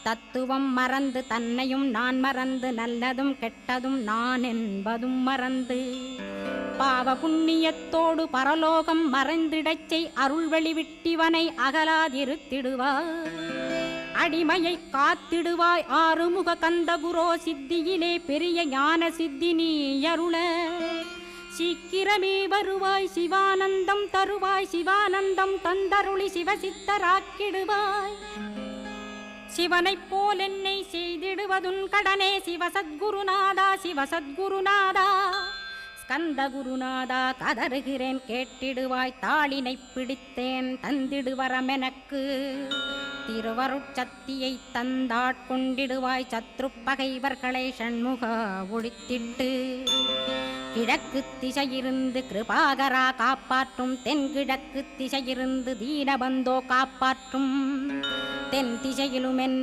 தத்துவம் மறந்து தன்னையும் நான் மறந்து நல்லதும் கெட்டதும் நான் என்பதும் மறந்து பாவ புண்ணியத்தோடு பரலோகம் மறைந்திடச் செய் அருள் வெளிவிட்டிவனை அகலாதிருத்திடுவாய் அடிமையை காத்திடுவாய் ஆறுமுக கந்தகுரோ சித்தியிலே பெரிய ஞான சித்தி நீ அருள சீக்கிரமே வருவாய் சிவானந்தம் தருவாய் சிவானந்தம் தந்தருளி சிவசித்தராக்கிடுவாய் சிவனைப் போல் என்னை செய்திடுவதுன் கடனே சிவசத்குருநாதா சிவசத்குருநாதா ஸ்கந்த குருநாதா கதறுகிறேன் கேட்டிடுவாய் தாளினை பிடித்தேன் தந்திடுவரமெனக்கு திருவருட்சக்தியை தந்தாட்கொண்டிடுவாய் சத்ரு பகைவர்களை ஷண்முகா ஒழித்திட்டு கிழக்கு திசையிருந்து கிருபாகரா காப்பாற்றும் தென்கிழக்கு திசையிருந்து தீனபந்தோ காப்பாற்றும் தென் திசையிலும் என்